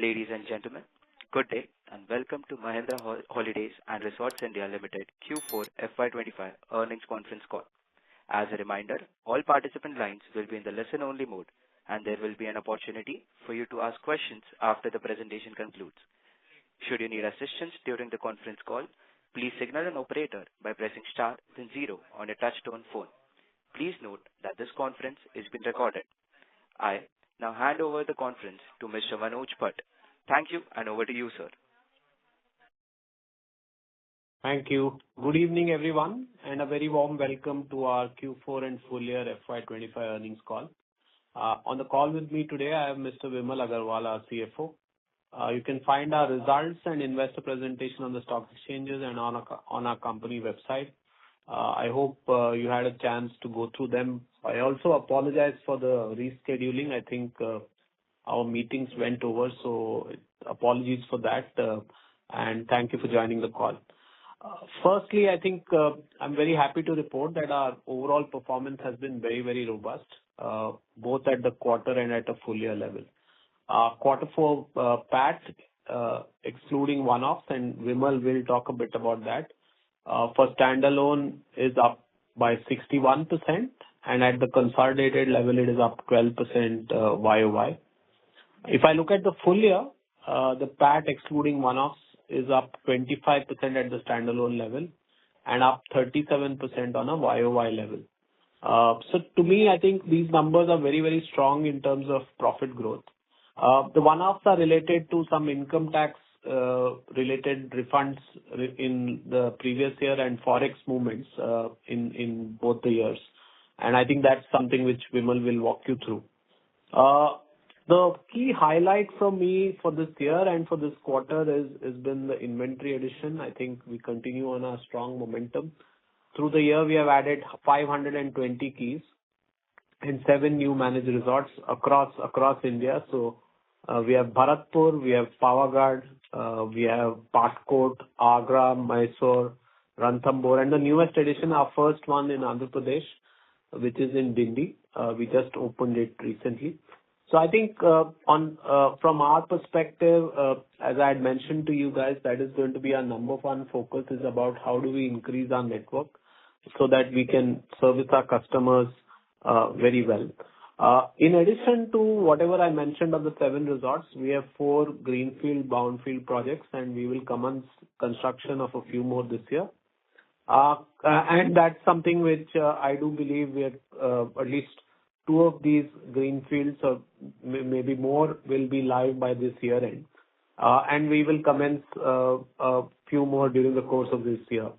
Ladies and gentlemen, good day and welcome to Mahindra Holidays and Resorts India Limited Q4FY25 earnings conference call. As a reminder, all participant lines will be in the listen-only mode, and there will be an opportunity for you to ask questions after the presentation concludes. Should you need assistance during the conference call, please signal an operator by pressing star then zero on a touch-tone phone. Please note that this conference is being recorded. I now hand over the conference to Mr. Manoj Bhat. Thank you, and over to you, sir. Thank you. Good evening, everyone, and a very warm welcome to our Q4 and full year FY25 earnings call. On the call with me today, I have Mr. Vimal Agarwal, our CFO. You can find our results and investor presentation on the stock exchanges and on our company website. I hope you had a chance to go through them. I also apologize for the rescheduling. I think our meetings went over, so apologies for that, and thank you for joining the call. Firstly, I think I'm very happy to report that our overall performance has been very, very robust, both at the quarter and at a full year level. Quarter four PAT, excluding one-offs, and Vimal will talk a bit about that, for standalone is up by 61%, and at the consolidated level, it is up 12% YOY. If I look at the full year, the PAT excluding one-offs is up 25% at the standalone level and up 37% on a YOY level. So to me, I think these numbers are very, very strong in terms of profit growth. The one-offs are related to some income tax related refunds in the previous year and forex movements in both the years. And I think that's something which Vimal will walk you through. The key highlight from me for this year and for this quarter has been the inventory addition. I think we continue on our strong momentum. Through the year, we have added 520 keys in 7 new managed resorts across India. So we have Bharatpur, we have Pavagadh, we have Patkot, Agra, Mysore, Ranthambore, and the newest addition, our first one in Andhra Pradesh, which is in Dindi. We just opened it recently. So I think from our perspective, as I had mentioned to you guys, that is going to be our number one focus, is about how do we increase our network so that we can service our customers very well. In addition to whatever I mentioned of the 7 resorts, we have 4 greenfield, brownfield projects, and we will commence construction of a few more this year. And that's something which I do believe we have at least 2 of these greenfields, or maybe more, will be live by this year end. And we will commence a few more during the course of this year.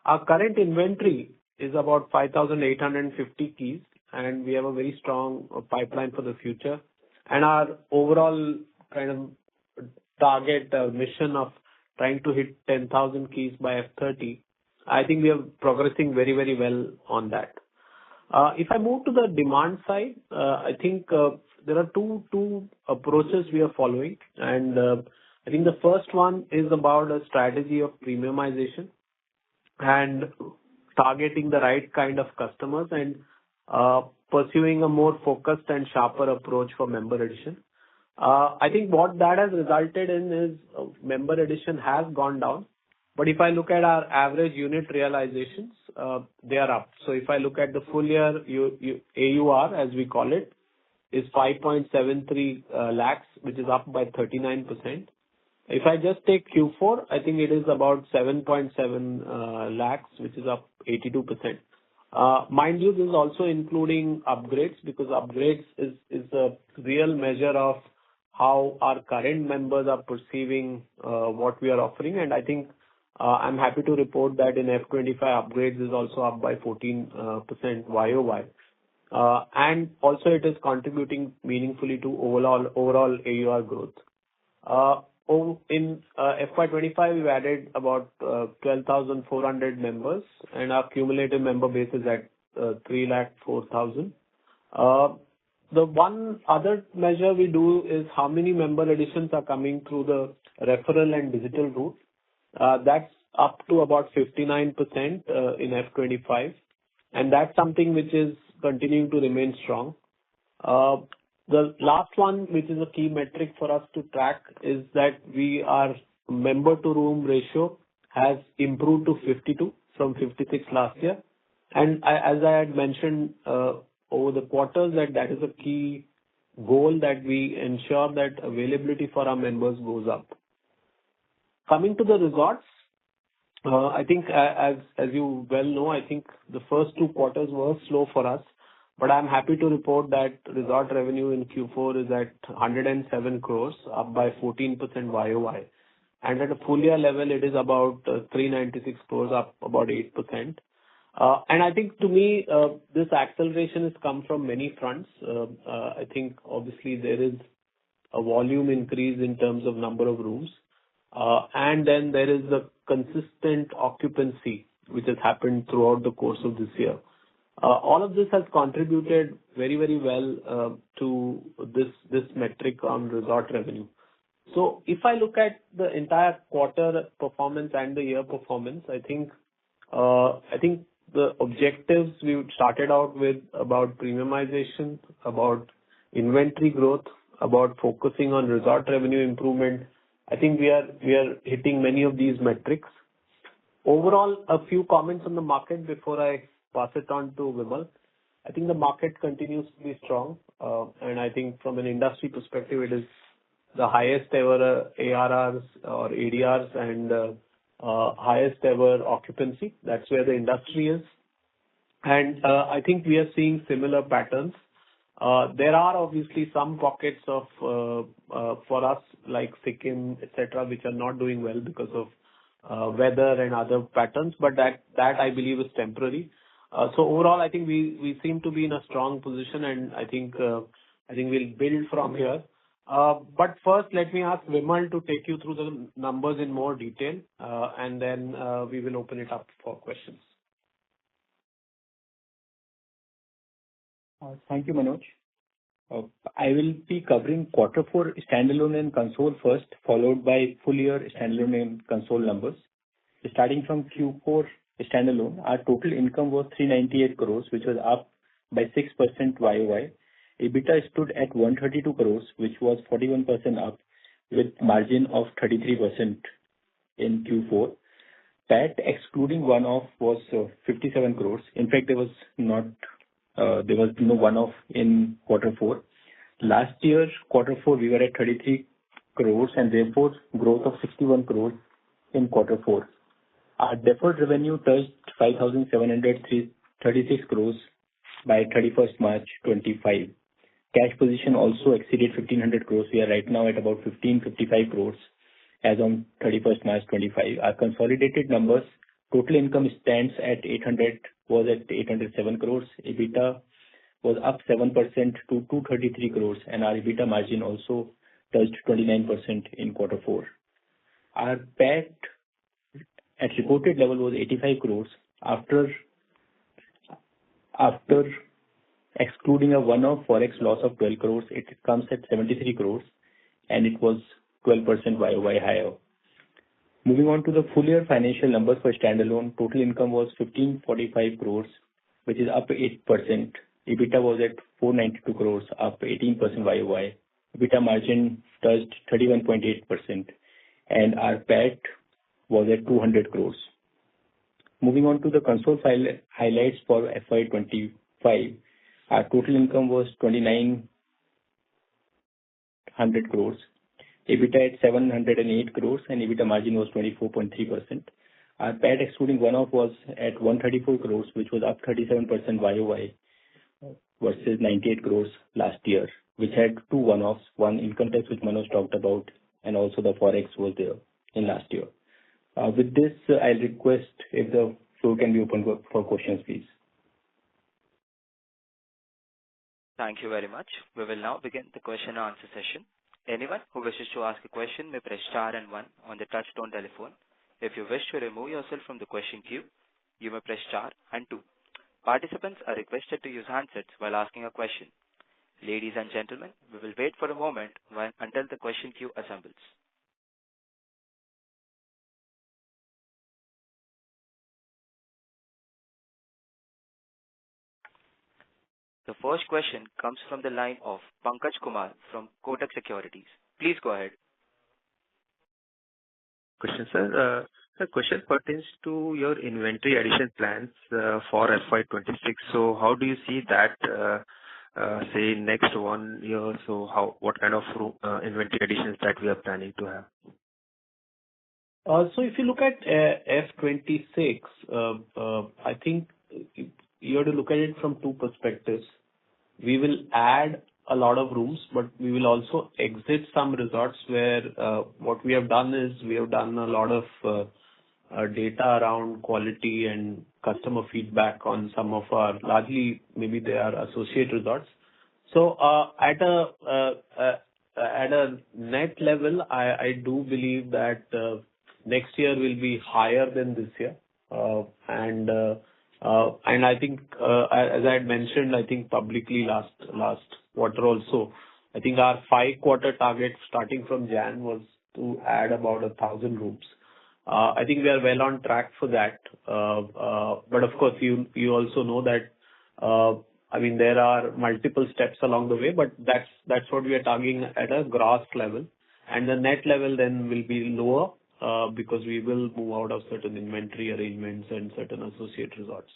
Our current inventory is about 5,850 keys, and we have a very strong pipeline for the future. And our overall kind of target mission of trying to hit 10,000 keys by F30, I think we are progressing very, very well on that. If I move to the demand side, I think there are two approaches we are following. And I think the first one is about a strategy of premiumization and targeting the right kind of customers and pursuing a more focused and sharper approach for member addition. I think what that has resulted in is member addition has gone down. But if I look at our average unit realizations, they are up. So if I look at the full year AUR, as we call it, is 5.73 lakhs, which is up by 39%. If I just take Q4, I think it is about 7.7 lakhs, which is up 82%. Mind you, this is also including upgrades, because upgrades is a real measure of how our current members are perceiving what we are offering. And I think I'm happy to report that in F25, upgrades is also up by 14% YOY. And also it is contributing meaningfully to overall AUR growth. In FY25, we've added about 12,400 members, and our cumulative member base is at 304,000. The one other measure we do is how many member additions are coming through the referral and digital route. That's up to about 59% in F25, and that's something which is continuing to remain strong. The last one, which is a key metric for us to track, is that our member-to-room ratio has improved to 52 from 56 last year. And as I had mentioned over the quarters, that is a key goal that we ensure that availability for our members goes up. Coming to the resorts, I think as you well know, I think the first two quarters were slow for us, but I'm happy to report that resort revenue in Q4 is at 107 crores, up by 14% YOY. And at a full year level, it is about 396 crores, up about 8%. And I think to me, this acceleration has come from many fronts. I think obviously there is a volume increase in terms of number of rooms. And then there is the consistent occupancy, which has happened throughout the course of this year. All of this has contributed very, very well to this metric on resort revenue. So if I look at the entire quarter performance and the year performance, I think the objectives we started out with about premiumization, about inventory growth, about focusing on resort revenue improvement, I think we are hitting many of these metrics. Overall, a few comments on the market before I pass it on to Vimal. I think the market continues to be strong, and I think from an industry perspective, it is the highest ever ARRs or ADRs and highest ever occupancy. That's where the industry is. And I think we are seeing similar patterns. There are obviously some pockets of for us like Sikkim, etc., which are not doing well because of weather and other patterns, but that I believe is temporary. So overall, I think we seem to be in a strong position, and I think we'll build from here. But first, let me ask Vimal to take you through the numbers in more detail, and then we will open it up for questions. Thank you, Manoj. I will be covering Q4 standalone and console first, followed by full year standalone and console numbers. Starting from Q4 standalone, our total income was 398 crores, which was up by 6% YOY. EBITDA stood at 132 crores, which was 41% up, with margin of 33% in Q4. PAT excluding one-off was 57 crores. In fact, there was no one-off in Q4. Last year, Q4, we were at 33 crores and therefore growth of 61 crores in Q4. Our deferred revenue touched 5,736 crores by 31st March 25. Cash position also exceeded 1,500 crores. We are right now at about 1,555 crores as on 31st March 25. Our consolidated numbers, total income stands at 807 crores. EBITDA was up 7% to 233 crores, and our EBITDA margin also touched 29% in Q4. Our PAT at reported level was 85 crores. After excluding a one-off forex loss of 12 crores, it comes at 73 crores, and it was 12% YOY higher. Moving on to the full year financial numbers for standalone, total income was 1,545 crores, which is up 8%. EBITDA was at 492 crores, up 18% YOY. EBITDA margin touched 31.8%, and our PAT was at 200 crores. Moving on to the console highlights for FY25, our total income was 2,900 crores. EBITDA at 708 crores, and EBITDA margin was 24.3%. Our PAT excluding one-off was at 134 crores, which was up 37% YOY versus 98 crores last year, which had two one-offs, one income tax, which Manoj talked about, and also the forex was there in last year. With this, I'll request if the floor can be open for questions, please. Thank you very much. We will now begin the question and answer session. Anyone who wishes to ask a question may press star and one on the touchtone telephone. If you wish to remove yourself from the question queue, you may press star and two. Participants are requested to use handsets while asking a question. Ladies and gentlemen, we will wait for a moment until the question queue assembles. The first question comes from the line of Pankaj Kumar from Kotak Securities. Please go ahead. Question, sir. The question pertains to your inventory addition plans for FY26. So how do you see that, say, next 1 year? So what kind of inventory additions that we are planning to have? So if you look at F26, I think you have to look at it from two perspectives. We will add a lot of rooms, but we will also exit some resorts where what we have done is we have done a lot of data around quality and customer feedback on some of our largely maybe they are associate resorts. So at a net level, I do believe that next year will be higher than this year. And I think, as I had mentioned, I think publicly last quarter also, I think our 5-quarter target starting from Jan was to add about 1,000 rooms. I think we are well on track for that. But of course, you also know that, I mean, there are multiple steps along the way, but that's what we are targeting at a gross level. And the net level then will be lower because we will move out of certain inventory arrangements and certain associate resorts.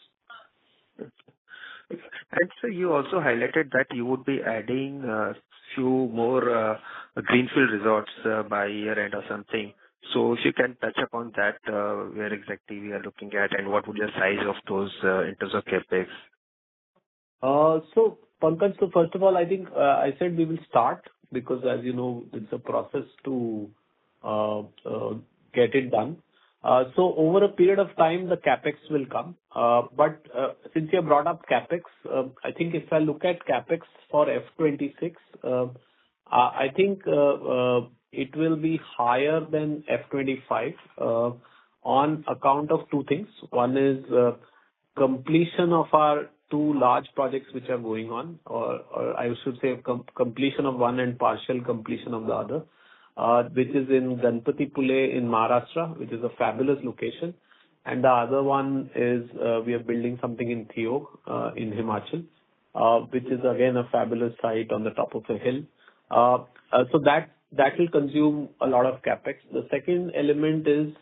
And so you also highlighted that you would be adding a few more greenfield resorts by year end or something. So if you can touch upon that, where exactly we are looking at and what would be the size of those in terms of capex? So Pankaj, so first of all, I think I said we will start because, as you know, it's a process to get it done. So over a period of time, the capex will come. But since you have brought up capex, I think if I look at capex for F26, I think it will be higher than F25 on account of two things. One is completion of our two large projects which are going on, or I should say completion of one and partial completion of the other, which is in Ganpatipule in Maharashtra, which is a fabulous location. And the other one is we are building something in Theo in Himachal, which is again a fabulous site on the top of a hill. So that will consume a lot of capex. The second element is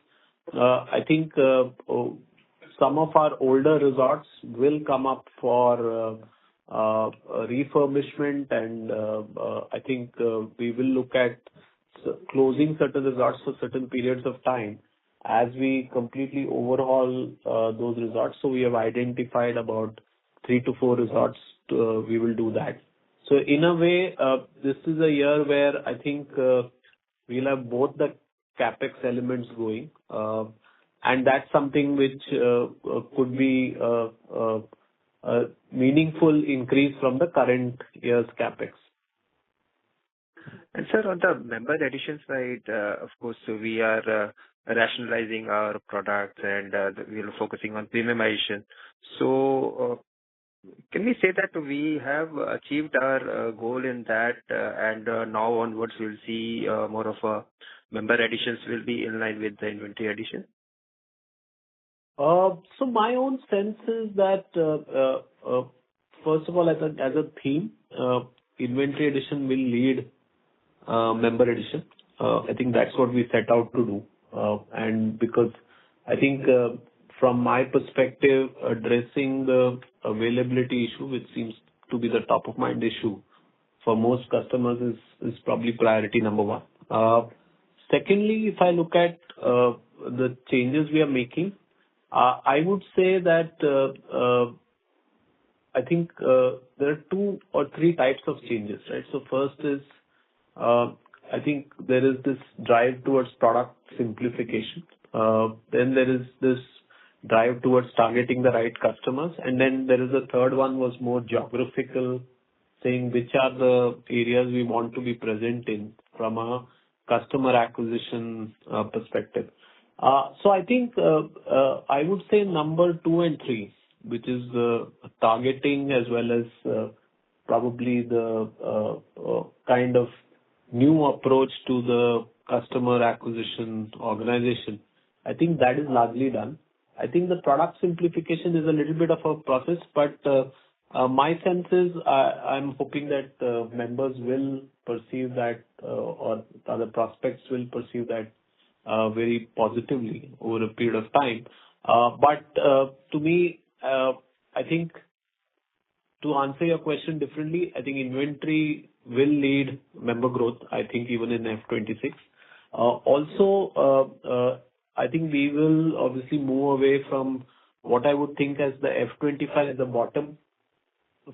I think some of our older resorts will come up for refurbishment, and I think we will look at closing certain resorts for certain periods of time as we completely overhaul those resorts. So we have identified about 3 to 4 resorts. We will do that. So in a way, this is a year where I think we'll have both the capex elements going. And that's something which could be a meaningful increase from the current year's capex. And sir, on the member addition side, of course, we are rationalizing our products and we are focusing on premiumization. So can we say that we have achieved our goal in that and now onwards we'll see more of a member additions will be in line with the inventory addition? So my own sense is that, first of all, as a theme, inventory addition will lead member addition. I think that's what we set out to do. And because I think from my perspective, addressing the availability issue, which seems to be the top of mind issue for most customers, is probably priority number one. Secondly, if I look at the changes we are making, I would say that I think there are 2 or 3 types of changes, right? So first is I think there is this drive towards product simplification. Then there is this drive towards targeting the right customers. And then there is a third one was more geographical, saying which are the areas we want to be present in from a customer acquisition perspective. So I think I would say number 2 and 3, which is targeting as well as probably the kind of new approach to the customer acquisition organization. I think that is largely done. I think the product simplification is a little bit of a process, but My sense is I'm hoping that members will perceive that, or other prospects will perceive that very positively over a period of time. But to me, I think to answer your question differently, I think inventory will lead member growth, I think even in F26. Also, I think we will obviously move away from what I would think as the F25 as a bottom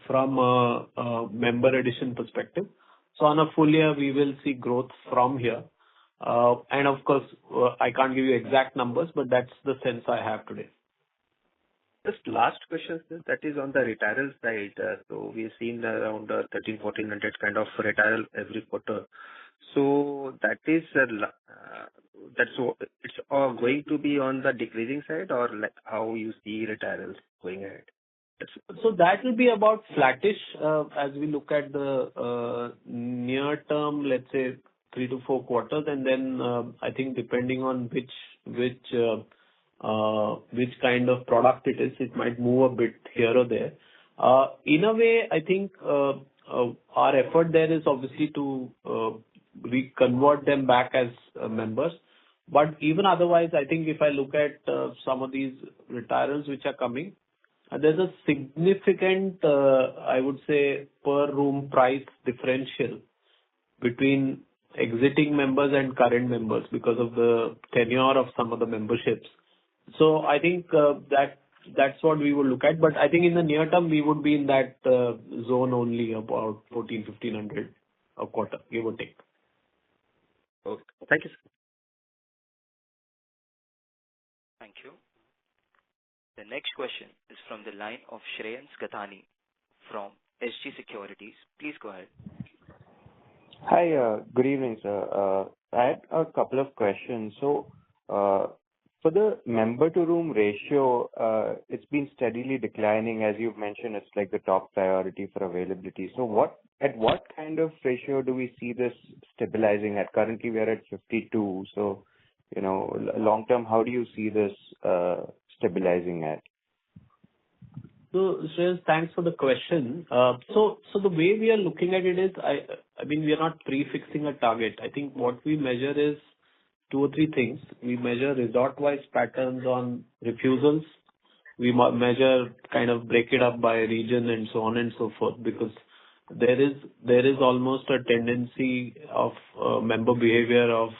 from a member addition perspective. So on a full year, we will see growth from here. And of course, I can't give you exact numbers, but that's the sense I have today. Just last question, sir. That is on the retirement side. So we've seen around 1,300-1,400 kind of retirement every quarter. So that is it's going to be on the decreasing side, or like how you see retirements going ahead? So that will be about flattish as we look at the near term, let's say 3 to 4 quarters, and then I think depending on which kind of product it is, it might move a bit here or there. In a way, I think our effort there is obviously to convert them back as members. But even otherwise, I think if I look at some of these retirements which are coming, there's a significant, I would say, per room price differential between exiting members and current members because of the tenure of some of the memberships. So I think that's what we will look at. But I think in the near term, we would be in that zone only, about 1,100 a quarter, give or take. Okay. Thank you, sir. Thank you. The next question is from the line of Shreyans Gathani from SG Securities. Please go ahead. Hi, good evening, sir. I had a couple of questions. So, for the member to room ratio, it's been steadily declining. As you've mentioned, it's like the top priority for availability. So at what kind of ratio do we see this stabilizing at? Currently, we are at 52. So, long term, how do you see this stabilizing at? So, Shreyas, thanks for the question. So the way we are looking at it is, I mean, we are not prefixing a target. I think what we measure is 2 or 3 things. We measure resort-wise patterns on refusals. We measure, kind of break it up by region and so on and so forth, because there is almost a tendency of member behavior of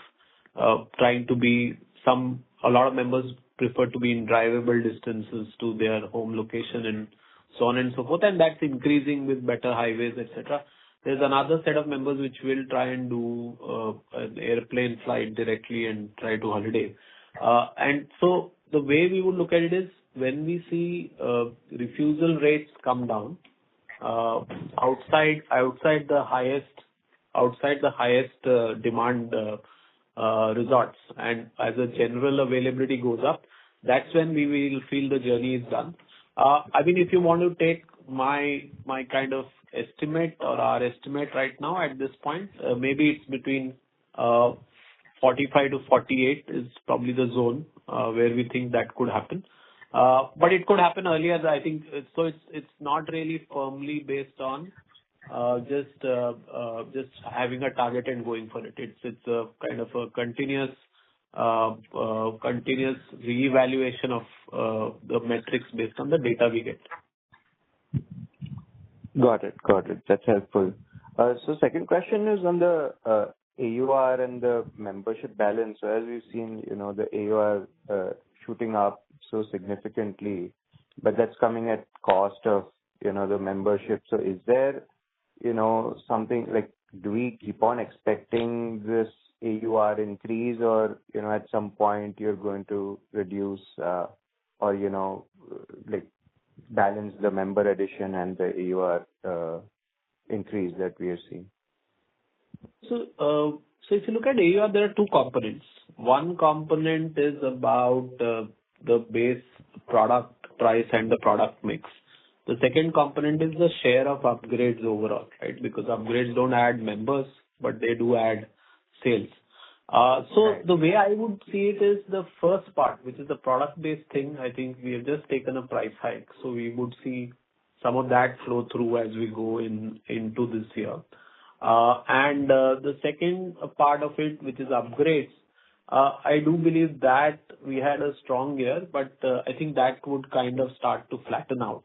trying to be a lot of members prefer to be in drivable distances to their home location and so on and so forth, and that's increasing with better highways, etc. There's another set of members which will try and do an airplane flight directly and try to holiday. And so the way we would look at it is when we see refusal rates come down outside the highest demand resorts, and as a general availability goes up, that's when we will feel the journey is done. I mean, if you want to take my kind of estimate or our estimate right now at this point, maybe it's between 45 to 48 is probably the zone where we think that could happen. But it could happen earlier, I think. So it's not really firmly based on just having a target and going for it. It's a kind of a continuous reevaluation of the metrics based on the data we get. Got it. That's helpful. So second question is on the AUR and the membership balance. So as we've seen, the AUR shooting up so significantly, but that's coming at cost of, the membership. So is there, something like, do we keep on expecting this AUR increase, or, at some point you're going to reduce, or, balance the member addition and the AUR increase that we are seeing? So if you look at AUR, there are 2 components. One component is about the base product price and the product mix. The second component is the share of upgrades overall, right? Because upgrades don't add members, but they do add sales. So the way I would see it is the first part, which is the product-based thing. I think we have just taken a price hike. So we would see some of that flow through as we go into this year. And the second part of it, which is upgrades, I do believe that we had a strong year, but I think that would kind of start to flatten out.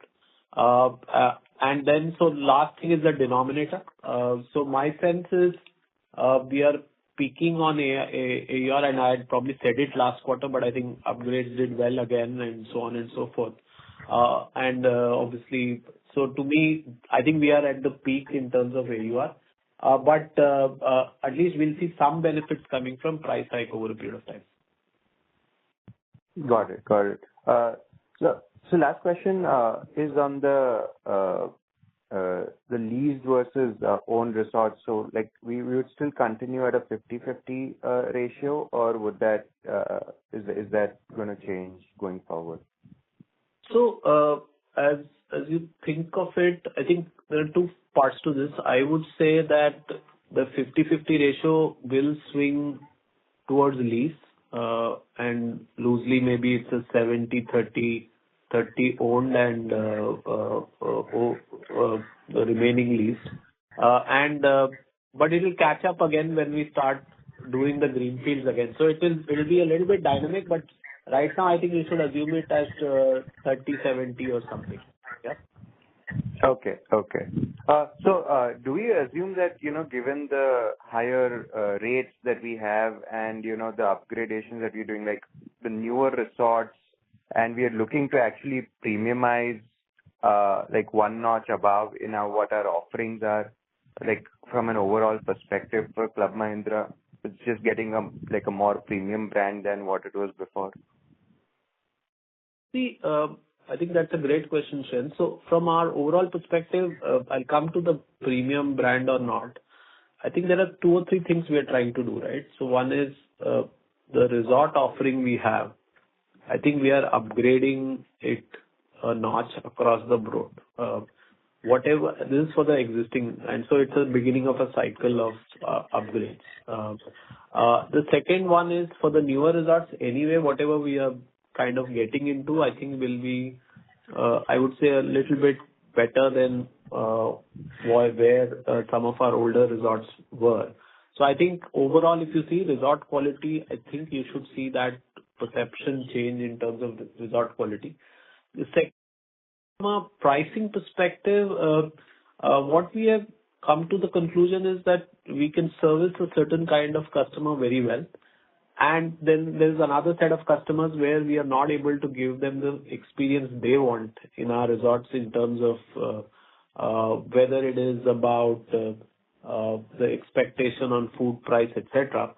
And then, so last thing is the denominator. So my sense is we are peaking on AR, and I had probably said it last quarter, but I think upgrades did well again, and so on and so forth. And obviously, so to me, I think we are at the peak in terms of AUR. But at least we'll see some benefits coming from price hike over a period of time. Got it. Got it. So last question is on the leased versus owned resorts. So like we would still continue at a 50-50 ratio, or would that is that going to change going forward? So as you think of it, I think there are two parts to this. I would say that the 50-50 ratio will swing towards lease, and loosely maybe it's a 70-30 owned and the remaining leased. But it will catch up again when we start doing the greenfields again. So it will be a little bit dynamic, but right now I think we should assume it as 30-70 or something. Yeah. Okay. Okay. So do we assume that, given the higher rates that we have and, the upgradations that we're doing, like the newer resorts, and we are looking to actually premiumize like one notch above in what our offerings are, like from an overall perspective for Club Mahindra, it's just getting a more premium brand than what it was before? See, I think that's a great question, Shen. So from our overall perspective, I'll come to the premium brand or not. I think there are 2 or 3 things we are trying to do, right? So one is the resort offering we have. I think we are upgrading it a notch across the board. This is for the existing, and so it's a beginning of a cycle of upgrades. The second one is for the newer resorts. Anyway, whatever we are kind of getting into, I think will be, I would say, a little bit better than where some of our older resorts were. So I think overall, if you see resort quality, I think you should see that perception change in terms of resort quality. The second, from a pricing perspective, what we have come to the conclusion is that we can service a certain kind of customer very well. And then there's another set of customers where we are not able to give them the experience they want in our resorts in terms of whether it is about the expectation on food price, etc.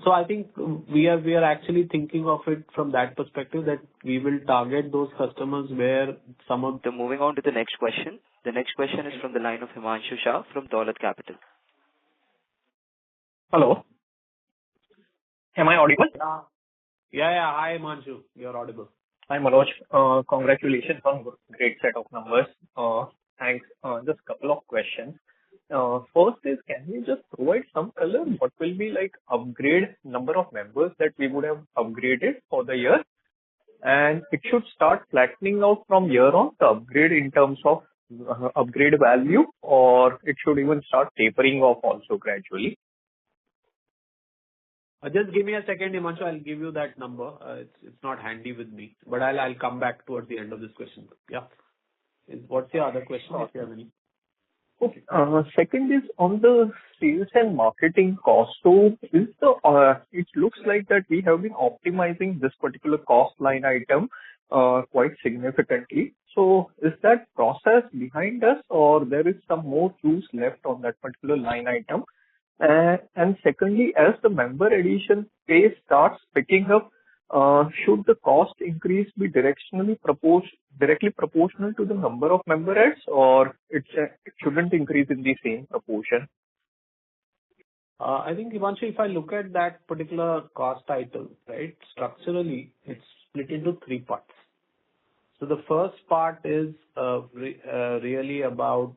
So I think we are actually thinking of it from that perspective, that we will target those customers where some of So moving on to the next question. The next question is from the line of Himanshu Shah from Dolat Capital. Hello. Am I audible? Yeah. Hi, Himanshu. You're audible. Hi, Manoj. Congratulations on great set of numbers. Thanks. Just a couple of questions. First is, can you just provide some color? What will be like upgrade number of members that we would have upgraded for the year? And it should start flattening out from year on, the upgrade in terms of upgrade value, or it should even start tapering off also gradually? Just give me a second, Himanshu. I'll give you that number. It's not handy with me, but I'll come back towards the end of this question. Yeah. What's your other question, if you have any? Okay. Second is on the sales and marketing cost. So it looks like that we have been optimizing this particular cost line item quite significantly. So is that process behind us, or there is some more juice left on that particular line item? And secondly, as the member addition pace starts picking up, should the cost increase be directly proportional to the number of member adds, or it shouldn't increase in the same proportion? I think, Himanshu, if I look at that particular cost item, right, structurally, it's split into 3 parts. So the first part is really about,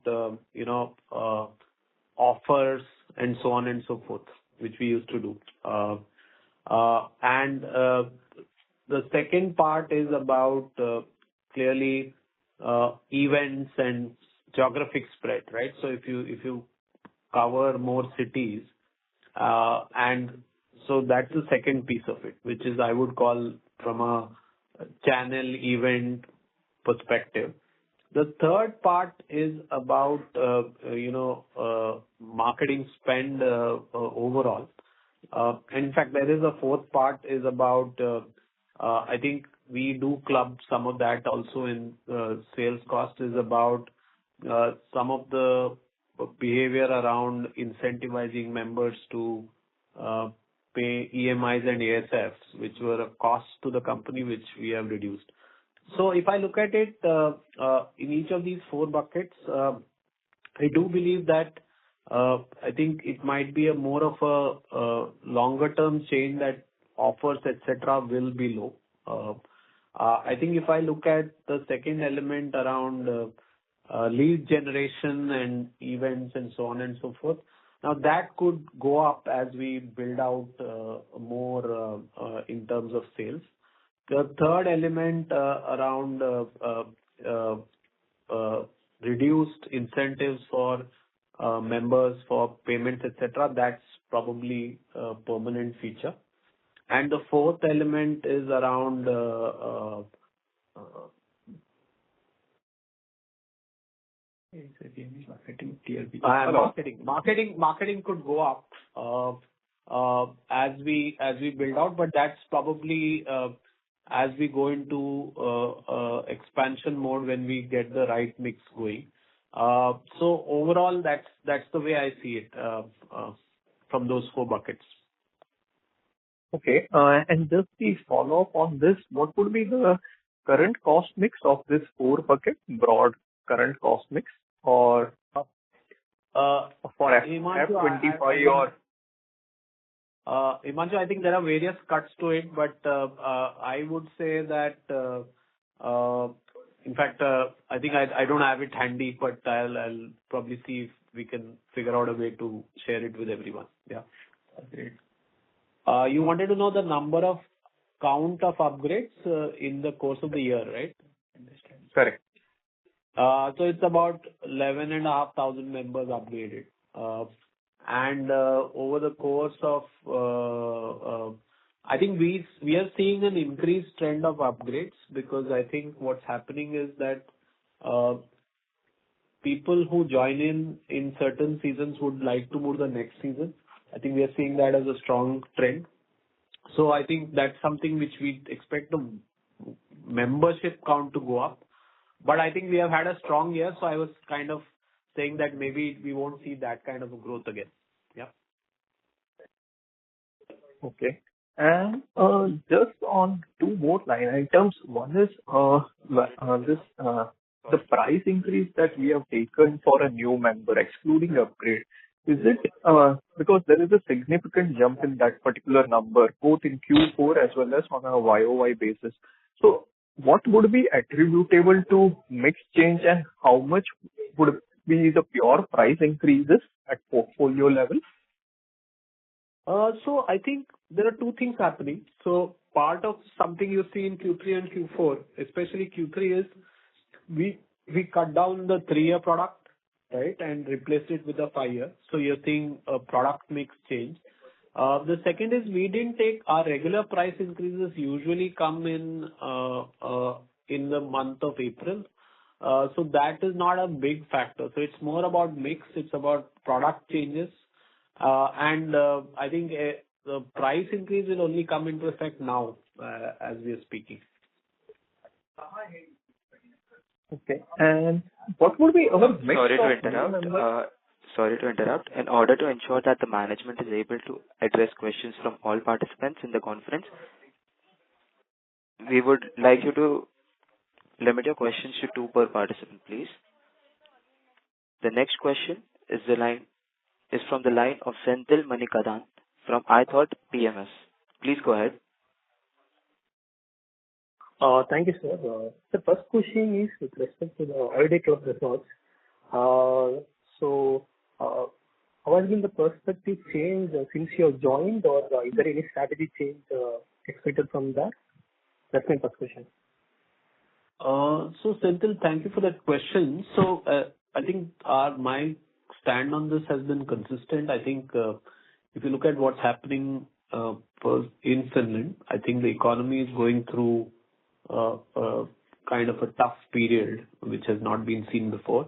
offers and so on and so forth, which we used to do. And the second part is about clearly events and geographic spread, right? So if you cover more cities, and so that's the second piece of it, which is I would call from a channel event perspective. The third part is about marketing spend overall. In fact, there is a fourth part is about I think we do club some of that also in sales cost is about some of the behavior around incentivizing members to pay EMIs and ASFs, which were a cost to the company, which we have reduced. So if I look at it in each of these four buckets, I do believe that I think it might be a more of a longer term change that offers, etc., will be low. I think if I look at the second element around lead generation and events and so on and so forth, now that could go up as we build out more in terms of sales. The third element around reduced incentives for members for payments, etc., that's probably a permanent feature. And the fourth element is around marketing. Marketing could go up as we build out, but that's probably as we go into expansion mode when we get the right mix going. So overall, that's the way I see it from those four buckets. Okay. And just the follow-up on this, what would be the current cost mix of this four bucket, broad current cost mix, or for F25 or? Himanshu, I think there are various cuts to it, but I would say that, in fact, I think I don't have it handy, but I'll probably see if we can figure out a way to share it with everyone. Yeah. Great. You wanted to know the number of count of upgrades in the course of the year, right? Correct. So it's about 11,500 members upgraded. And over the course of, I think we are seeing an increased trend of upgrades, because I think what's happening is that people who join in certain seasons would like to move the next season. I think we are seeing that as a strong trend. So I think that's something which we expect the membership count to go up. But I think we have had a strong year, so I was kind of saying that maybe we won't see that kind of a growth again. Yeah. Okay. And just on two more line items. One is the price increase that we have taken for a new member, excluding upgrade. Is it because there is a significant jump in that particular number, both in Q4 as well as on a YOY basis? So what would be attributable to mix change, and how much would be the pure price increases at portfolio level? So I think there are two things happening. So part of something you see in Q3 and Q4, especially Q3, is we cut down the 3-year product, right, and replaced it with a 5-year. So you're seeing a product mix change. The second is we didn't take our regular price increases usually come in the month of April. So that is not a big factor. So it's more about mix. It's about product changes. And I think the price increase will only come into effect now as we are speaking. Okay. And what would be our mix? Sorry to interrupt. In order to ensure that the management is able to address questions from all participants in the conference, we would like you to limit your questions to 2 per participant, please. The next question is from the line of Senthil Manikadan from iThought PMS. Please go ahead. Thank you, sir. The first question is with respect to the Holiday Club Resorts. So, how has been the perspective change since you have joined, or is there any strategy change expected from that? That's my first question. So Senthil, thank you for that question. So I think my stand on this has been consistent. I think if you look at what's happening in Finland, I think the economy is going through kind of a tough period, which has not been seen before.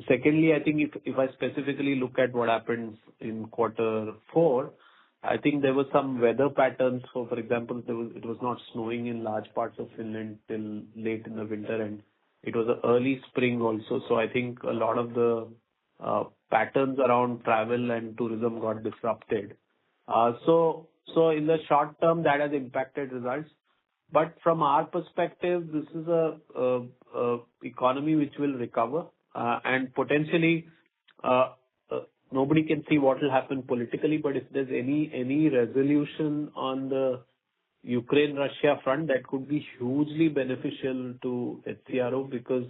Secondly, I think if I specifically look at what happens in quarter four, I think there were some weather patterns. So, for example, it was not snowing in large parts of Finland till late in the winter, and it was an early spring also. So I think a lot of the patterns around travel and tourism got disrupted. So in the short term, that has impacted results. But from our perspective, this is a economy which will recover, and potentially nobody can see what will happen politically. But if there's any resolution on the Ukraine-Russia front, that could be hugely beneficial to HCRO, because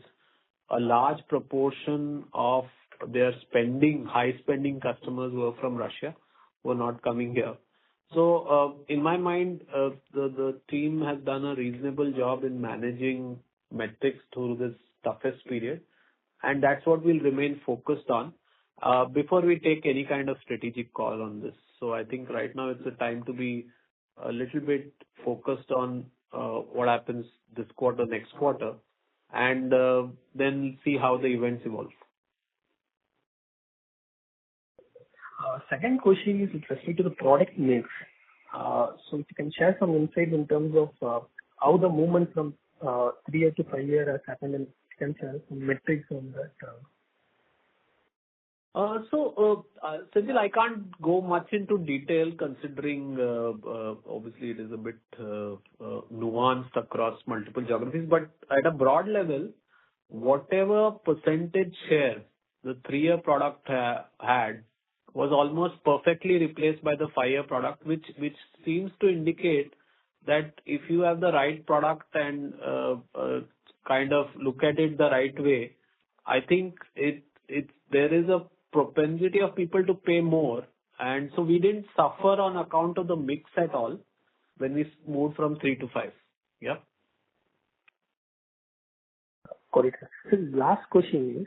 a large proportion of their high-spending customers were from Russia, were not coming here. So in my mind, the team has done a reasonable job in managing metrics through this toughest period, and that's what we'll remain focused on before we take any kind of strategic call on this. So I think right now it's a time to be a little bit focused on what happens this quarter, next quarter, and then see how the events evolve. Second question is with respect to the product mix. So if you can share some insight in terms of how the movement from 3 year to 5 year has happened, and you can share some metrics on that. Senthil, I can't go much into detail considering obviously it is a bit nuanced across multiple geographies. But at a broad level, whatever percentage share the 3-year product had was almost perfectly replaced by the 5-year product, which seems to indicate that if you have the right product and kind of look at it the right way, I think there is a propensity of people to pay more, and so we didn't suffer on account of the mix at all when we moved from 3 to 5. Yeah. Correct. So last question is,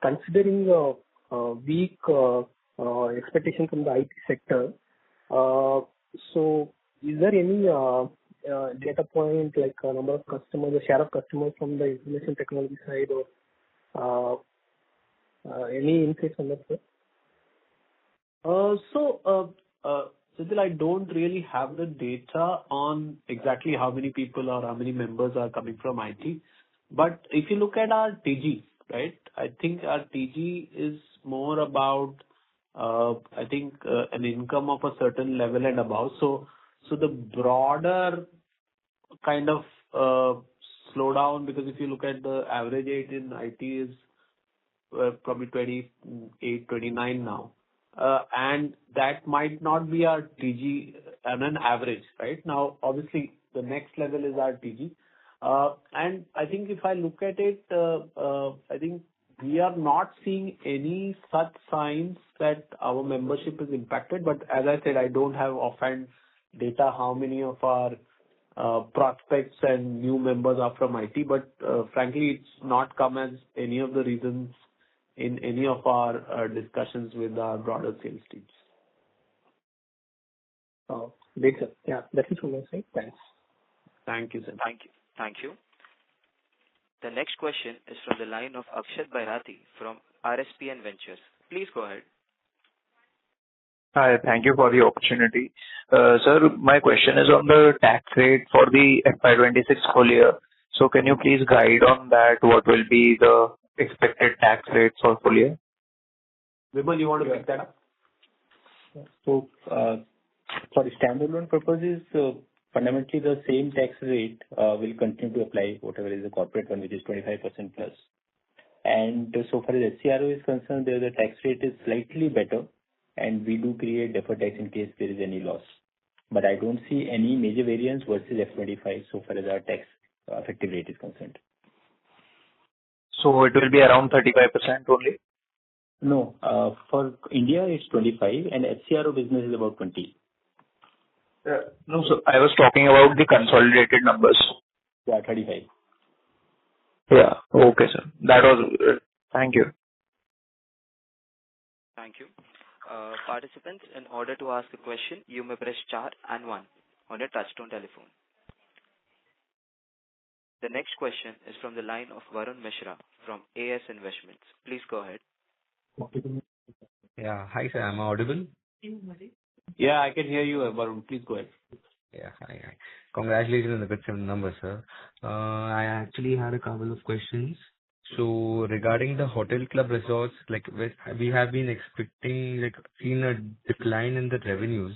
considering weak expectation from the IT sector, so is there any data point like a number of customers, the share of customers from the information technology side, or any insights on that, sir? Senthil, I don't really have the data on exactly how many people or how many members are coming from IT. But if you look at our TG, right, I think our TG is more about, I think, an income of a certain level and above. So the broader kind of slowdown, because if you look at the average age in IT is probably 28, 29 now. And that might not be our TG on an average, right? Now, obviously, the next level is our TG. And I think if I look at it, I think we are not seeing any such signs that our membership is impacted. But as I said, I don't have offhand data how many of our prospects and new members are from IT. But frankly, it's not come as any of the reasons in any of our discussions with our broader sales teams. Great, sir. Yeah, that's it from my side. Thanks. Thank you, sir. Thank you. The next question is from the line of Akshat Bairati from RSPN Ventures. Please go ahead. Hi, thank you for the opportunity. Sir, my question is on the tax rate for the FY26 full year. So can you please guide on that? What will be the expected tax rate for full year? Vimal, you want to pick that up? So for the standalone purposes, fundamentally the same tax rate will continue to apply, whatever is the corporate one, which is 25% plus. And so far as HCRO is concerned, there the tax rate is slightly better, and we do create deferred tax in case there is any loss. But I don't see any major variance versus F25 so far as our tax effective rate is concerned. So it will be around 35% only? No, for India it's 25 and HCRO business is about 20. No, so I was talking about the consolidated numbers. Yeah, 35. Yeah. Okay, sir. That was thank you. Thank you. Participants, in order to ask a question, you may press star and one on your touchtone telephone. The next question is from the line of Varun Mishra from AS Investments. Please go ahead. Yeah. Hi, sir. Am I audible? Yeah, I can hear you, Varun. Please go ahead. Yeah. Hi. Congratulations on the good set of numbers, sir. I actually had a couple of questions. So regarding the hotel club resorts, like we have been expecting, like seen a decline in the revenues.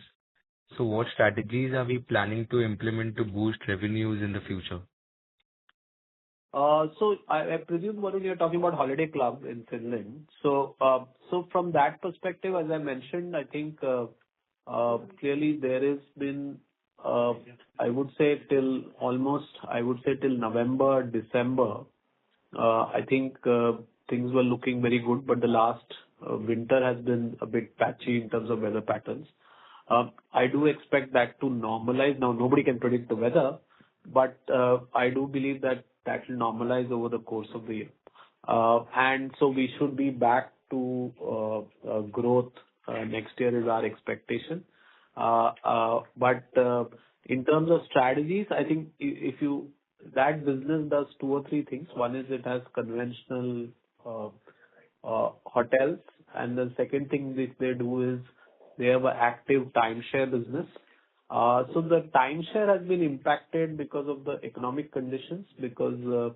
So what strategies are we planning to implement to boost revenues in the future? So I presume, Varun, you're talking about Holiday Club in Finland. So from that perspective, as I mentioned, I think clearly there has been, I would say till November, December, I think things were looking very good, but the last winter has been a bit patchy in terms of weather patterns. I do expect that to normalize. Now, nobody can predict the weather, but I do believe that will normalize over the course of the year. And so we should be back to growth next year is our expectation. But in terms of strategies, I think that business does two or three things. One is it has conventional hotels, and the second thing that they do is they have an active timeshare business. So the timeshare has been impacted because of the economic conditions, because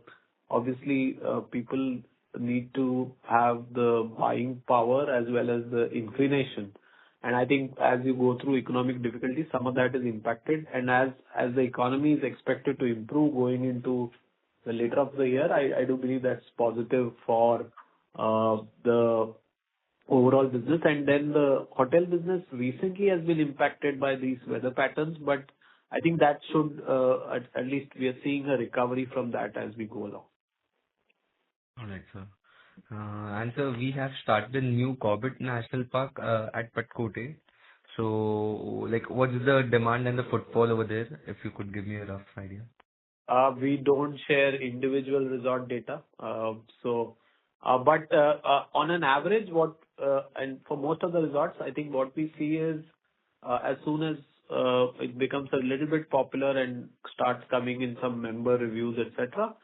obviously people need to have the buying power as well as the inclination. And I think as you go through economic difficulties, some of that is impacted. And as the economy is expected to improve going into the later of the year, I do believe that's positive for the overall business. And then the hotel business recently has been impacted by these weather patterns, but I think that should, at least we are seeing a recovery from that as we go along. All right, sir. And so we have started a new Corbett National Park at Patkote. So, like, what's the demand and the footfall over there? If you could give me a rough idea. We don't share individual resort data. But on an average, and for most of the resorts, I think what we see is as soon as it becomes a little bit popular and starts coming in some member reviews, etc.,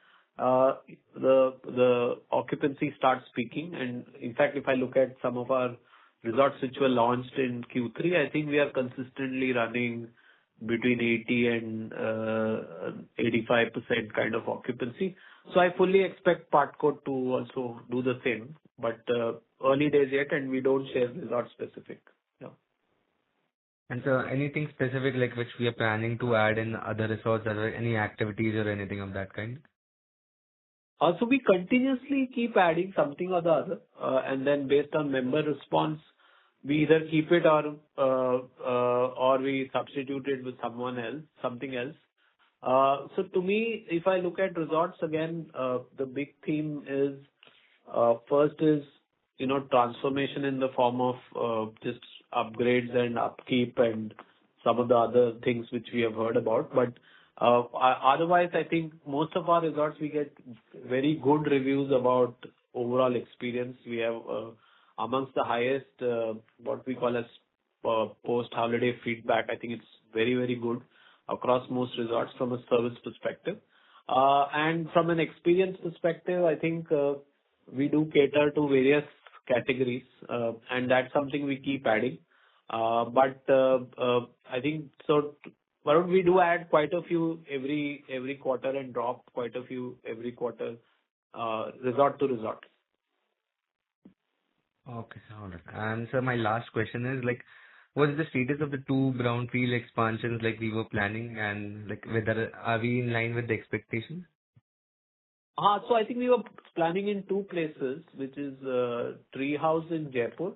the occupancy starts peaking. And in fact, if I look at some of our resorts which were launched in Q3, I think we are consistently running between 80 and 85% kind of occupancy. So I fully expect Patkote to also do the same, but early days yet, and we don't share resort specific. Yeah. And so anything specific like which we are planning to add in other resorts, or any activities or anything of that kind? So we continuously keep adding something or the other, and then based on member response, we either keep it or we substitute it with something else. So to me, if I look at resorts again, the big theme is first is transformation in the form of just upgrades and upkeep and some of the other things which we have heard about. But otherwise, I think most of our resorts we get very good reviews about overall experience. We have amongst the highest what we call as post-holiday feedback. I think it's very, very good across most resorts from a service perspective. And from an experience perspective, I think we do cater to various categories, and that's something we keep adding. But I think so. But we do add quite a few every quarter and drop quite a few every quarter, resort to resort. Okay, sir. All right. And sir, my last question is like, what's the status of the two brownfield expansions like we were planning, and like whether are we in line with the expectations? So I think we were planning in two places, which is Tree House in Jaipur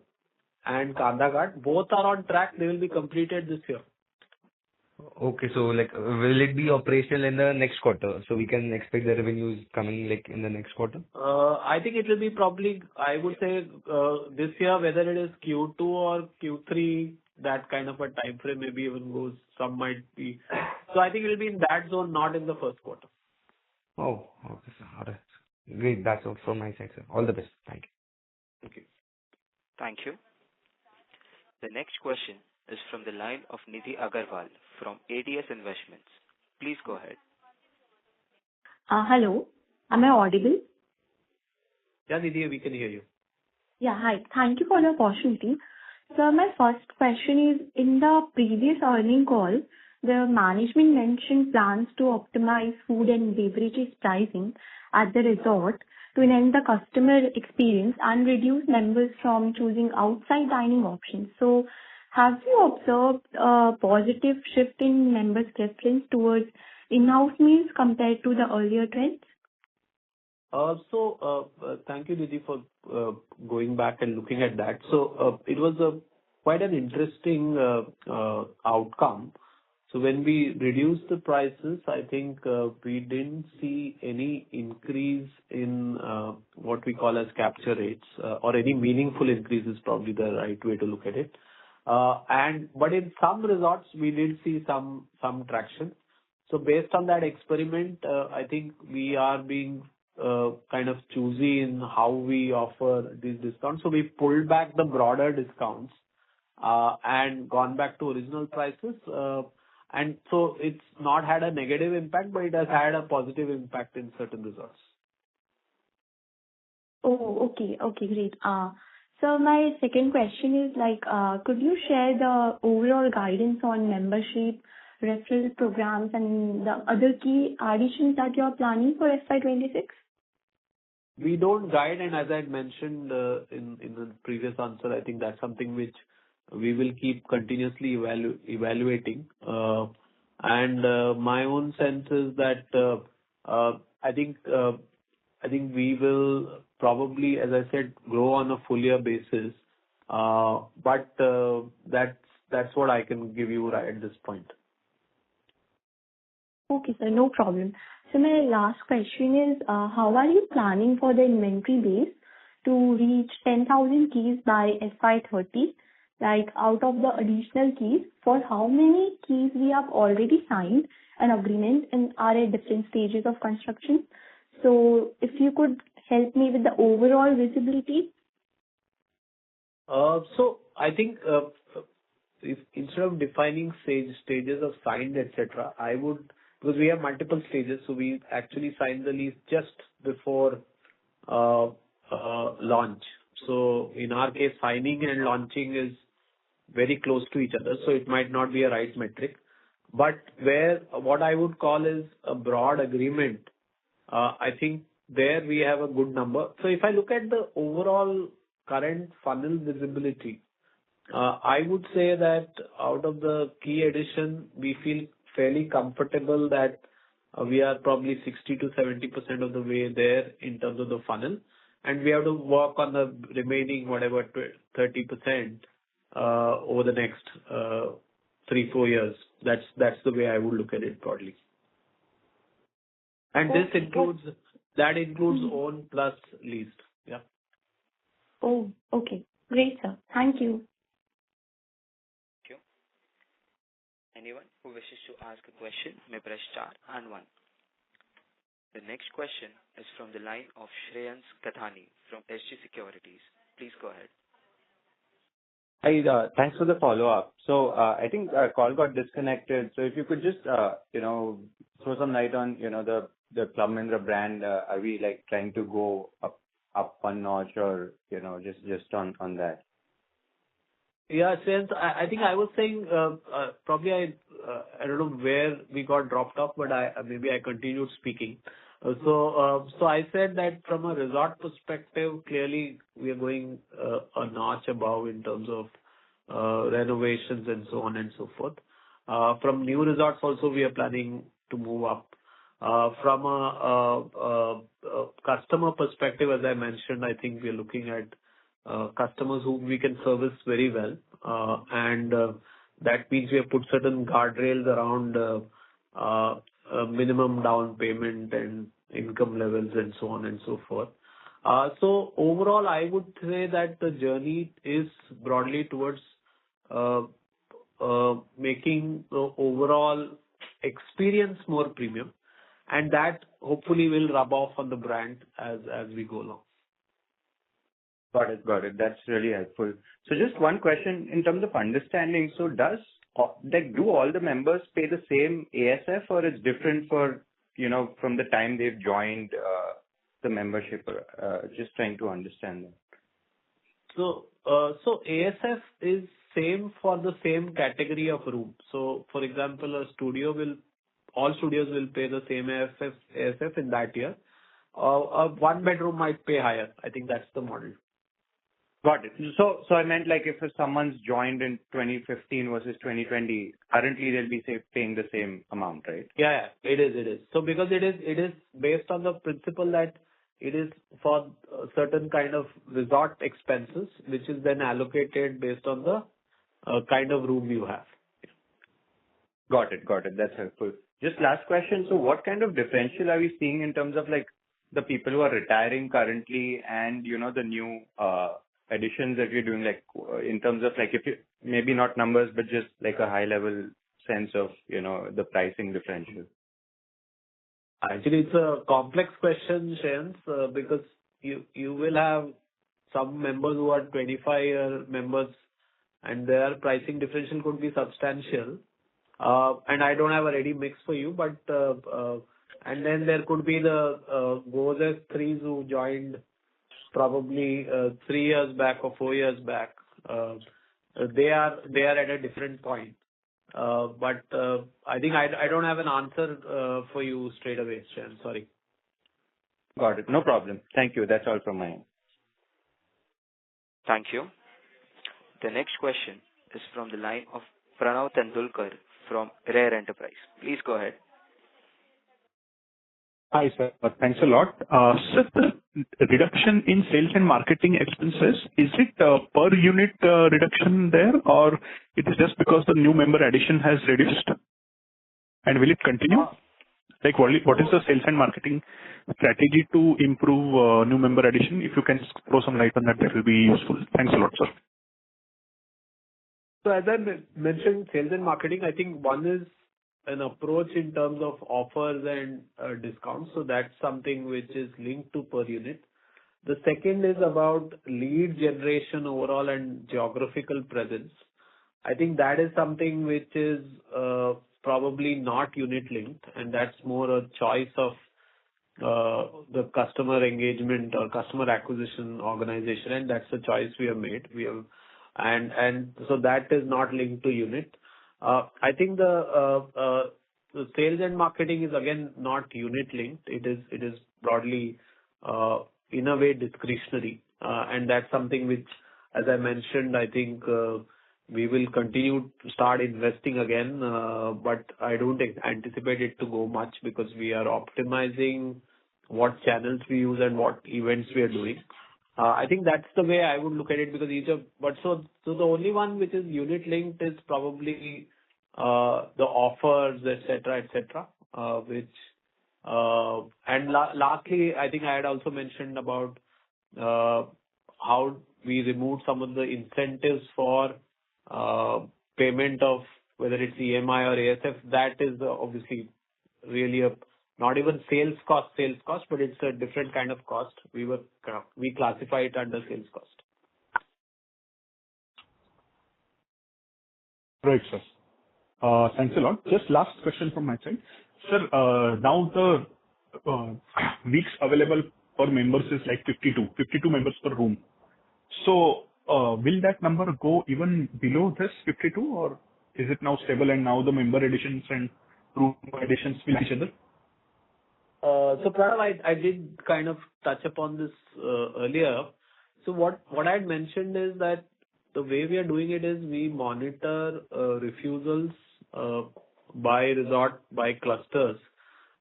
and Kandaghat. Both are on track. They will be completed this year. Okay, so like, will it be operational in the next quarter? So we can expect the revenues coming like in the next quarter? I think it will be probably, I would say, this year, whether it is Q2 or Q3, that kind of a time frame maybe even goes, some might be. So I think it will be in that zone, not in the first quarter. Oh, okay, sir. All right. Great. That's all from my side, sir. All the best. Thank you. Okay. Thank you. The next question is from the line of Nidhi Agarwal from ADS Investments. Please go ahead. Hello. Am I audible? Yeah, Nidhi, we can hear you. Yeah, hi. Thank you for the opportunity. So my first question is, in the previous earning call, the management mentioned plans to optimize food and beverages pricing at the resort to enhance the customer experience and reduce members from choosing outside dining options. So have you observed a positive shift in members' preference towards in-house meals compared to the earlier trends? Thank you, Nidhi, for going back and looking at that. It was quite an interesting outcome. So when we reduced the prices, I think we didn't see any increase in what we call as capture rates, or any meaningful increase is probably the right way to look at it. But in some resorts, we did see some traction. So based on that experiment, I think we are being kind of choosy in how we offer these discounts. So we pulled back the broader discounts and gone back to original prices. And so it's not had a negative impact, but it has had a positive impact in certain resorts. Oh, okay. Okay, great. So my second question is could you share the overall guidance on membership, referral programs, and the other key additions that you're planning for FY26? We don't guide, and as I had mentioned in the previous answer, I think that's something which we will keep continuously evaluating. My own sense is that I think we will probably, as I said, grow on a full year basis. But that's what I can give you right at this point. Okay, sir, no problem. So my last question is, how are you planning for the inventory base to reach 10,000 keys by FY30? Out of the additional keys, for how many keys we have already signed an agreement and are at different stages of construction? So if you could help me with the overall visibility. So I think if instead of defining stages of signed, etc., I would, because we have multiple stages, so we actually signed the lease just before launch. So in our case, signing and launching is very close to each other, so it might not be a right metric. But what I would call is a broad agreement, I think there we have a good number. So if I look at the overall current funnel visibility, I would say that out of the key addition, we feel fairly comfortable that we are probably 60 to 70% of the way there in terms of the funnel, and we have to work on the remaining 30% over the next 3-4 years. That's the way I would look at it broadly. And this includes own plus leased. Yeah. Oh, okay. Great, sir. Thank you. Thank you. Anyone who wishes to ask a question may press star and 1. The next question is from the line of Shreyans Kathani from SG Securities. Please go ahead. Hi, thanks for the follow-up. So I think our call got disconnected. So if you could just throw some light on the Club Mahindra brand. Are we trying to go up one notch, or just on that? Yeah, since I think I was saying probably I don't know where we got dropped off, but maybe I continued speaking. So I said that from a resort perspective, clearly we are going a notch above in terms of renovations and so on and so forth. From new resorts also we are planning to move up. From a customer perspective, as I mentioned, I think we are looking at customers whom we can service very well, and that means we have put certain guardrails around minimum down payment and income levels and so on and so forth. So overall, I would say that the journey is broadly towards making the overall experience more premium. and that hopefully will rub off on the brand as we go along. Got it. Got it. That's really helpful. So just one question in terms of understanding. So do all the members pay the same ASF, or it's different for, from the time they've joined the membership? Just trying to understand that. So ASF is same for the same category of room. So for example, all studios will pay the same ASF in that year. A one bedroom might pay higher. I think that's the model. Got it. So I meant like if someone's joined in 2015 versus 2020, currently they'll be paying the same amount, right? Yeah, it is. So because it is based on the principle that it is for a certain kind of resort expenses, which is then allocated based on the kind of room you have. Got it. That's helpful. Just last question. So what kind of differential are we seeing in terms of like the people who are retiring currently and, the new additions that you're doing, like in terms of like, if you, maybe not numbers, but just like a high level sense of, the pricing differential? Actually, it's a complex question, Shreyans, because you will have some members who are 25-year members and their pricing differential could be substantial. And I don't have a ready mix for you, but and then there could be the Gozes 3s who joined probably 3 years back or 4 years back. They are at a different point. But I think I don't have an answer for you straight away, Shan. Sorry. Got it. No problem. Thank you. That's all from my end. Thank you. The next question is from the line of Pranav Tendulkar from Rare Enterprise. Please go ahead. Hi, sir. Thanks a lot. Sir, the reduction in sales and marketing expenses, is it per unit reduction there, or it is just because the new member addition has reduced? And will it continue? Like, what is the sales and marketing strategy to improve new member addition? If you can throw some light on that, that will be useful. Thanks a lot, sir. So as I mentioned, sales and marketing, I think one is an approach in terms of offers and discounts. So that's something which is linked to per unit. The second is about lead generation overall and geographical presence. I think that is something which is probably not unit linked, and that's more a choice of the customer engagement or customer acquisition organization, and that's a choice we have made. And so that is not linked to unit. I think the sales and marketing is again not unit linked. It is broadly in a way discretionary, and that's something which, as I mentioned, I think we will continue to start investing again, but I don't anticipate it to go much because we are optimizing what channels we use and what events we are doing. I think that's the way I would look at it, because so the only one which is unit linked is probably the offers, etc., and lastly, I think I had also mentioned about how we removed some of the incentives for payment of whether it's EMI or ASF. That is obviously really not even sales cost, but it's a different kind of cost. We classify it under sales cost. Right, sir. Thanks a lot. Just last question from my side. Sir, now the weeks available for members is like 52 members per room. So will that number go even below this 52, or is it now stable and now the member additions and room additions will each other? So Pranav, I did kind of touch upon this earlier. So what I had mentioned is that the way we are doing it is we monitor refusals by resort, by clusters,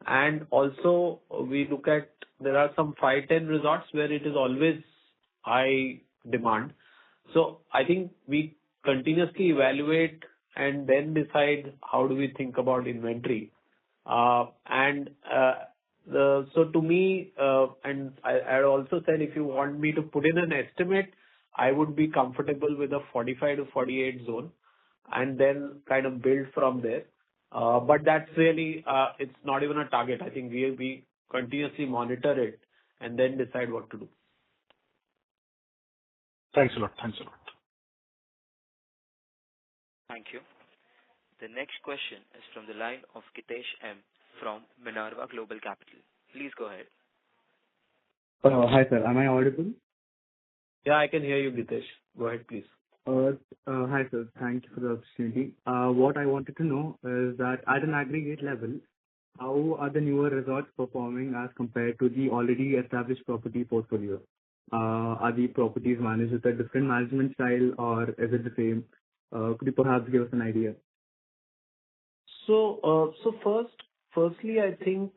and also we look at, there are some 5-10 resorts where it is always high demand. So I think we continuously evaluate and then decide how do we think about inventory. So to me, and I also said, if you want me to put in an estimate, I would be comfortable with a 45 to 48 zone and then kind of build from there. But that's really, it's not even a target. I think we continuously monitor it and then decide what to do. Thanks a lot. Thanks a lot. Thank you. The next question is from the line of Kitesh M. from Minerva Global Capital. Please go ahead. Hi, sir. Am I audible? Yeah, I can hear you, Gitesh. Go ahead, please. Hi, sir. Thank you for the opportunity. What I wanted to know is that at an aggregate level, how are the newer resorts performing as compared to the already established property portfolio? Are the properties managed with a different management style, or is it the same? Could you perhaps give us an idea? Firstly, I think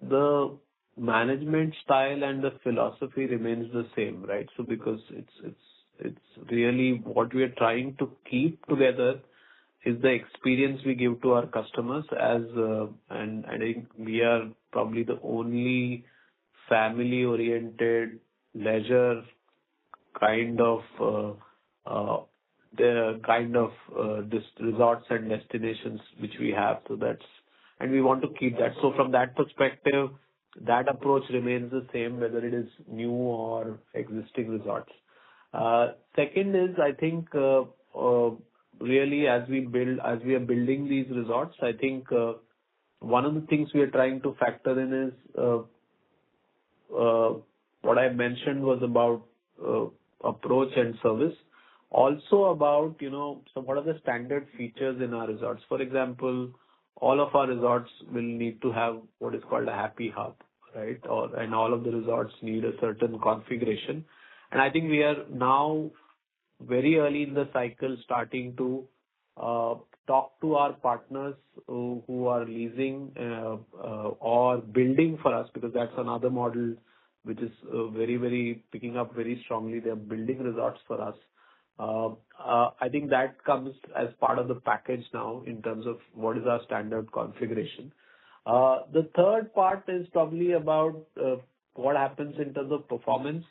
the management style and the philosophy remains the same, right? So because it's really what we are trying to keep together is the experience we give to our customers and I think we are probably the only family-oriented leisure kind of resorts and destinations which we have. So and we want to keep that. So from that perspective, that approach remains the same, whether it is new or existing resorts. Second is, I think, really as we are building these resorts, I think one of the things we are trying to factor in is what I mentioned was about approach and service. Also about, so what are the standard features in our resorts? For example, all of our resorts will need to have what is called a happy hub, right? And all of the resorts need a certain configuration. And I think we are now very early in the cycle starting to talk to our partners who are leasing or building for us, because that's another model which is very, very picking up very strongly. They're building resorts for us. I think that comes as part of the package now in terms of what is our standard configuration. The third part is probably about what happens in terms of performance.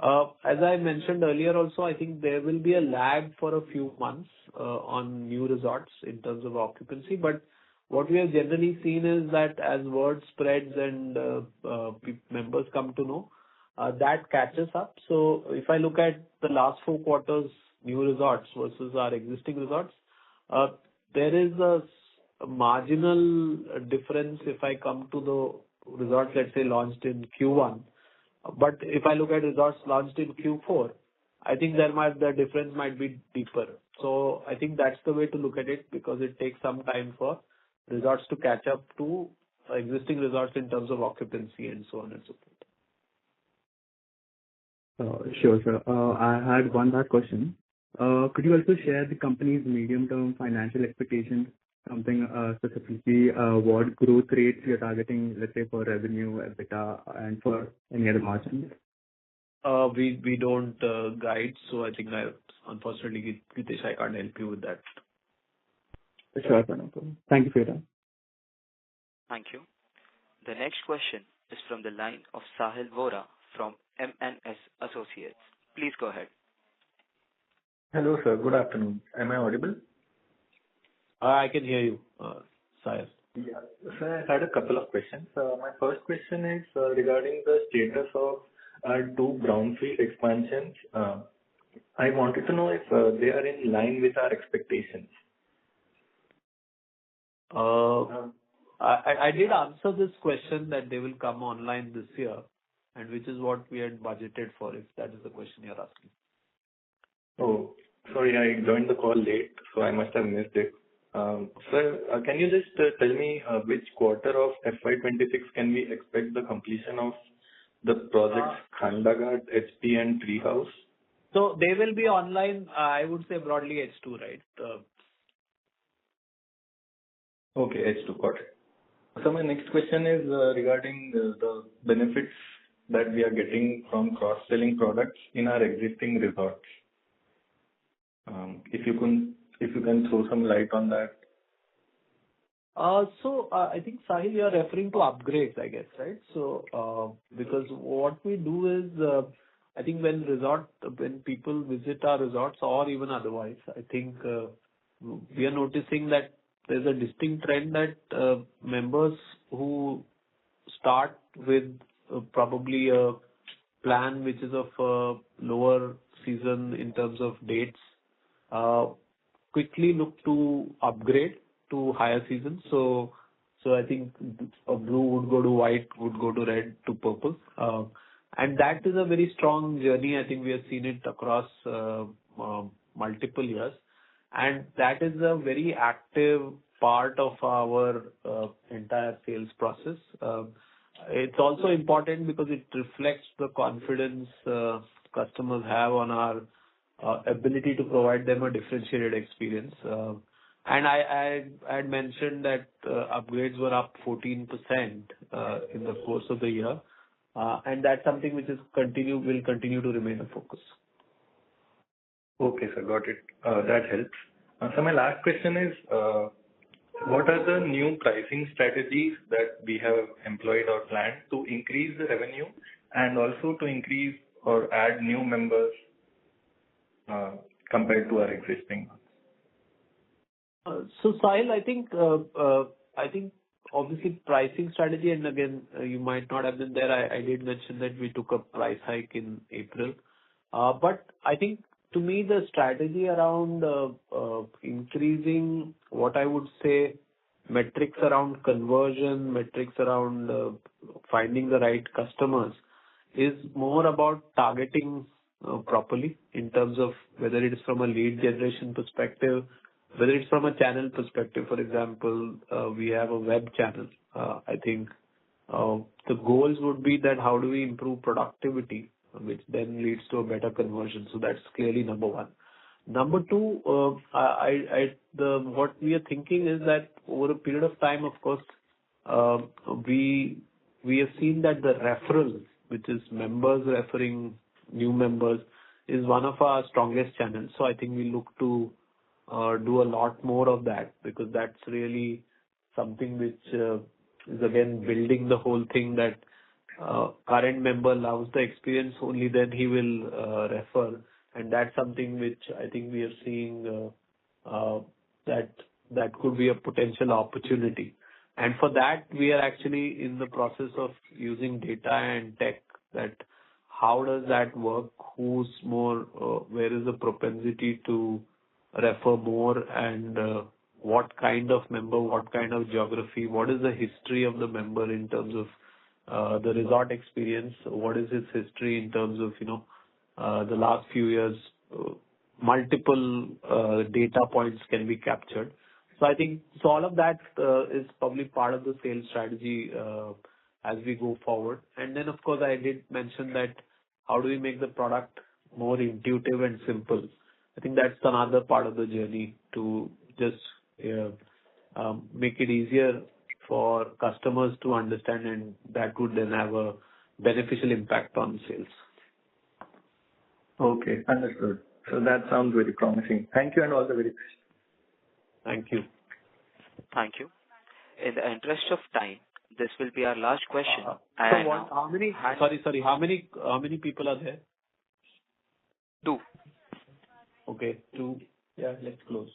As I mentioned earlier also, I think there will be a lag for a few months on new resorts in terms of occupancy. But what we have generally seen is that as word spreads and members come to know, that catches up. So if I look at the last 4 quarters, new resorts versus our existing resorts, there is a marginal difference if I come to the resorts, let's say, launched in Q1. But if I look at resorts launched in Q4, I think the difference might be deeper. So I think that's the way to look at it, because it takes some time for resorts to catch up to existing resorts in terms of occupancy and so on and so forth. Sure, sir. I had one last question. Could you also share the company's medium-term financial expectations, something specifically what growth rates you're targeting, let's say, for revenue, EBITDA, and for any other margins? We don't guide, so I think unfortunately, Gitesh, I can't help you with that. Sure, sir. No problem. Thank you for your time. Thank you. The next question is from the line of Sahil Vora from MNS Associates. Please go ahead. Hello, sir. Good afternoon. Am I audible? I can hear you, Sahil. Yeah. Sir, I had a couple of questions. My first question is regarding the status of our 2 brownfield expansions. I wanted to know if they are in line with our expectations. I did answer this question that they will come online this year, and which is what we had budgeted for, if that is the question you're asking. Oh, sorry, I joined the call late, so I must have missed it. Sir, can you just tell me which quarter of FY26 can we expect the completion of the projects Khandaghat, HP, and Treehouse? So they will be online, I would say broadly H2, right? Okay, H2, got it. So my next question is regarding the benefits that we are getting from cross-selling products in our existing resorts. If you can throw some light on that. So I think, Sahil, you are referring to upgrades, I guess, right? So because what we do is, I think when people visit our resorts or even otherwise, I think we are noticing that there's a distinct trend that members who start with probably a plan which is of a lower season in terms of dates uh, quickly look to upgrade to higher seasons. So I think a blue would go to white, would go to red to purple. And that is a very strong journey. I think we have seen it across multiple years. And that is a very active part of our entire sales process. It's also important because it reflects the confidence customers have on our ability to provide them a differentiated experience. And I had mentioned that upgrades were up 14% in the course of the year. And that's something which will continue to remain a focus. Okay, sir. Got it. That helps. So my last question is, what are the new pricing strategies that we have employed or planned to increase the revenue and also to increase or add new members compared to our existing ones? So Sahil, I think obviously pricing strategy, and again, you might not have been there. I did mention that we took a price hike in April. But I think to me, the strategy around increasing what I would say metrics around conversion, metrics around finding the right customers is more about targeting properly in terms of whether it is from a lead generation perspective, whether it's from a channel perspective. For example, we have a web channel. I think the goals would be that how do we improve productivity, which then leads to a better conversion. So that's clearly number one. Number two, what we are thinking is that over a period of time, of course, we have seen that the referral, which is members referring new members, is one of our strongest channels. So I think we look to do a lot more of that, because that's really something which is again building the whole thing that current member loves the experience, only then he will refer. And that's something which I think we are seeing that could be a potential opportunity. And for that, we are actually in the process of using data and tech, that how does that work, who's more, where is the propensity to refer more, and what kind of member, what kind of geography, what is the history of the member in terms of the resort experience, what is his history in terms of, the last few years, multiple data points can be captured. So I think all of that is probably part of the sales strategy as we go forward. And then, of course, I did mention that how do we make the product more intuitive and simple. I think that's another part of the journey, to just make it easier for customers to understand, and that would then have a beneficial impact on sales. Okay, understood. So that sounds very promising. Thank you and all the very best. Thank you. Thank you. In the interest of time, this will be our last question. How many people are there? 2. Okay, 2. Yeah, let's close.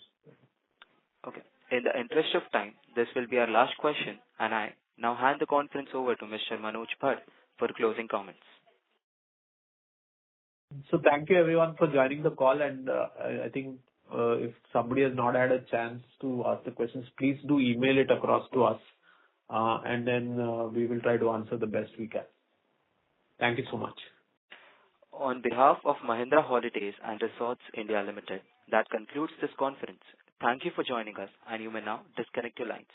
Okay. In the interest of time, this will be our last question, and I now hand the conference over to Mr. Manoj Bhatt for closing comments. So thank you everyone for joining the call, and I think if somebody has not had a chance to ask the questions, please do email it across to us, and then we will try to answer the best we can. Thank you so much. On behalf of Mahindra Holidays and Resorts India Limited, that concludes this conference. Thank you for joining us, and you may now disconnect your lines.